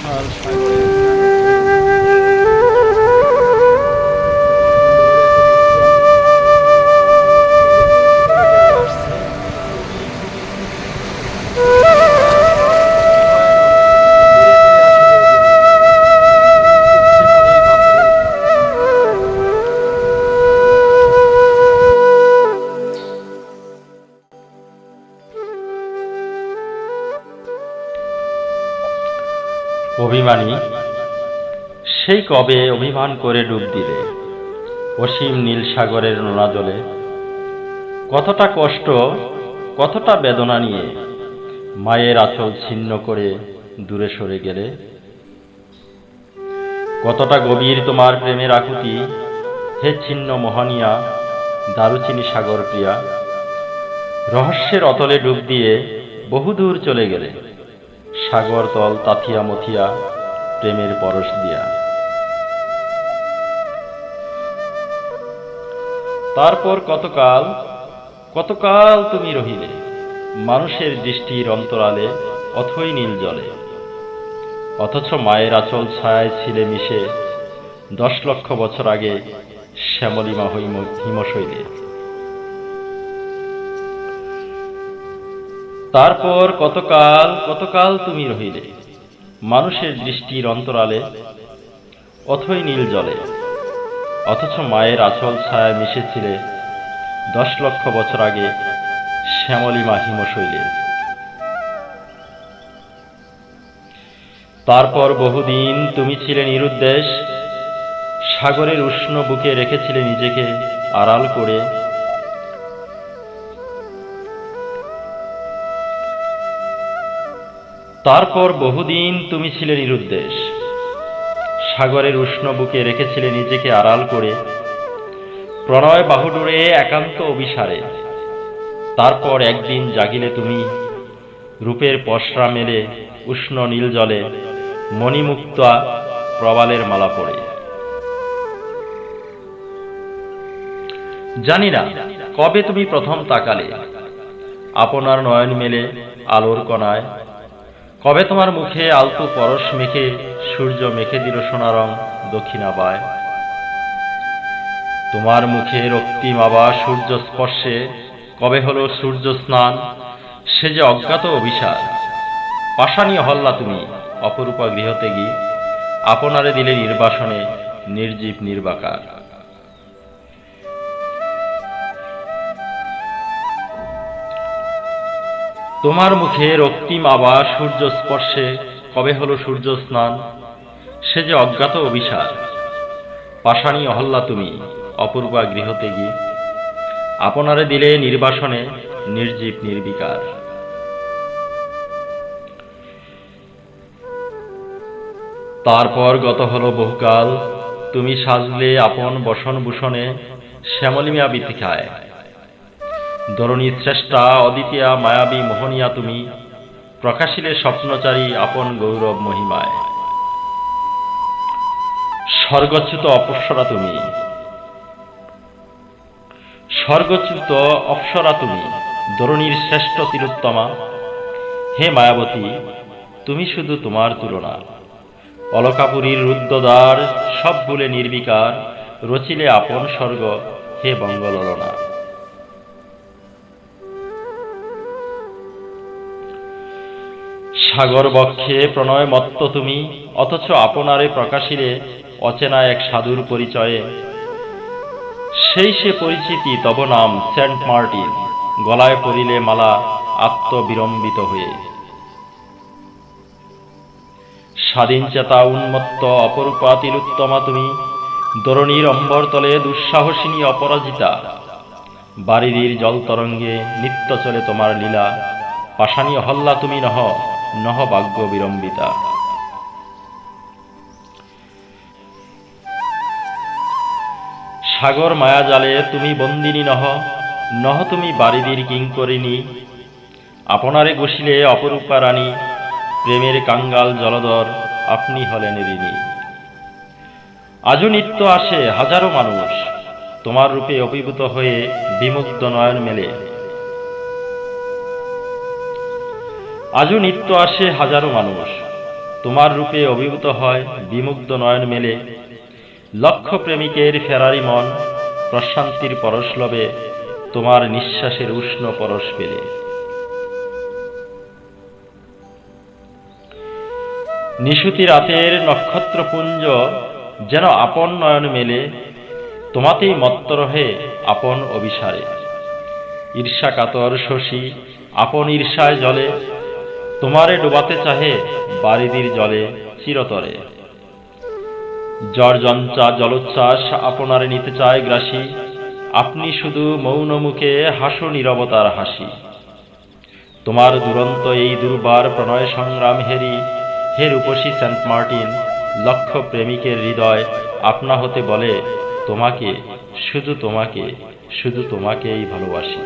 বিশাল সাগরে অভিমানী সেই কবে অভিমান করে ডুব দিলে অসীম নীল সাগরের নোনা জলে। কতটা কষ্ট, কতটা বেদনা নিয়ে মায়ের আঁচল ছিন্ন করে দূরে সরে গেলে। কতটা গভীর তোমার প্রেমের আকুতি, হে ছিন্ন মোহনিয়া দারুচিনি সাগর প্রিয়া। রহস্যের অতলে ডুব দিয়ে বহুদূর চলে গেলে, সাগর তল তাথিয়া মথিয়া প্রেমের পরশ দিয়া। তারপর কতকাল কতকাল তুমি রহিলে মানুষের দৃষ্টির অন্তরালে অথই নীল জলে। অথচ মায়ের আঁচল ছায়ায় ছিলে মিশে 10 লক্ষ বছর আগে শ্যামলিমা হিমশৈলে। তারপর কতকাল কতকাল তুমি রহিলে মানুষের দৃষ্টির অন্তরালে অথই নীল জলে। অথচ মায়ের আঁচল ছায়া মিশেছিলে 10 লক্ষ বছর আগে শ্যামলিমা হিমশৈলে। তারপর বহুদিন তুমি ছিলে নিরুদ্দেশ, সাগরের উষ্ণ বুকে রেখেছিলে নিজেকে আড়াল করে। তারপর বহুদিন তুমি ছিলে নিরুদ্দেশ, সাগরের উষ্ণ বুকে রেখেছিলে নিজেকে আড়াল করে। প্রণয় বাহুডোরে একান্ত অভিসারে। তারপর একদিন জাগিলে তুমি রূপের পসরা মেলে উষ্ণ নীল জলে, মণিমুক্তা প্রবালের মালা পড়ে। জানি না কবে তুমি প্রথম তাকালে আপনার নয়ন মেলে আলোর কণায়। কবে তোমার মুখে আলতো পরশ মেখে সূর্য মেখে দিল সোনা রং দক্ষিণাবায়। তোমার মুখে রক্তিম আভা সূর্য স্পর্শে কবে হলো সূর্য স্নান, সে যে অজ্ঞাত অভিসার। পাষাণী হল্লা তুমি অপরূপা গৃহত্যাগী, আপনারে দিলে নির্বাসনে নির্জীব নির্বাকার। তোমার মুখে রক্তিম আভা সূর্য স্পর্শে কবে হলো সূর্য স্নান, সে যে অজ্ঞাত অভিসার। পাষাণী অহল্লা তুমি অপূর্বা গৃহত্যাগী, আপনারে দিলে নির্বাসনে নির্জীব নির্বিকার। তারপর গত হলো বহুকাল, তুমি সাজলে আপন বসন ভূষণে শ্যামলিমা বীথিকায়। ধরণীর শ্রেষ্ঠা অদ্বিতীয়া মায়াবী মোহনিয়া তুমি প্রকাশিলে স্বপ্নচারী আপন গৌরব মহিমায়। স্বর্গচ্যুত অপ্সরা তুমি, স্বর্গচ্যুত অপ্সরা তুমি ধরণীর শ্রেষ্ঠ তিলোত্তমা। হে মায়াবতী, তুমি শুধু তোমার তুলনা। অলকাপুরীর রুদ্ধদ্বার সব ভুলে নির্বিকার রচিলে আপন স্বর্গ, হে বঙ্গললনা। সাগর বক্ষে প্রণয় মত্ত তুমি, অথচ আপনারে প্রকাশিলে অচেনা এক সাধুর পরিচয়ে। সেই সে পরিচিতি তব নাম সেন্ট মার্টিন, গলায় পরিলে মালা আত্মবিড়ম্বিত হয়ে। স্বাধীন চেতা উন্মত্ত অপরূপা তিলোত্তমা তুমি, ধরণীর অম্বরতলে দুঃসাহসিনী অপরাজিতা। বারিধির জল তরঙ্গে নিত্য চলে তোমার লীলা, পাষাণী হল্লা তুমি নহ নহ ভাগ্য বিড়ম্বিতা। সাগর মায়া জালে তুমি বন্দিনী নহ নহ তুমি বারিধির কিঙ্করিণী। আপনারে গসিলে অপরূপা রানী, প্রেমের কাঙ্গাল জলধর আপনি হলেন ঋণী। আজও নিত্য আসে হাজারো মানুষ, তোমার রূপে অভিভূত হয়ে বিমুগ্ধ নয়ন মেলে। আজও নিত্য আসে হাজারো মানুষ, তোমার রূপে অভিভূত হয় বিমুগ্ধ নয়ন মেলে, লক্ষ প্রেমিকের ফেরারি মন প্রশান্তির পরশ লবে তোমার নিঃশ্বাসের উষ্ণ পরশ পেলে। নিশুতি রাতের নক্ষত্রপুঞ্জ যেন আপন নয়ন মেলে, তোমাতেই মত্ত রহে আপন অভিসারে। ঈর্ষা কাতর শশী আপন ঈর্ষায় জলে, তোমারে ডুবাতে চাহে বারিধির জলে চিরতরে। জর্জঞ্চা জলোচ্ছ্বাস আপনারে নিতে চায় গ্রাসী, আপনি শুধু মৌন মুখে হাসো নীরবতার হাসি। তোমার দুরন্ত এই দুর্বার প্রণয় সংগ্রাম হেরি, হে রূপসী সেন্ট মার্টিন, লক্ষ প্রেমিকের হৃদয় আপনা হতে বলে তোমাকে, শুধু তোমাকে, শুধু তোমাকেই ভালোবাসি।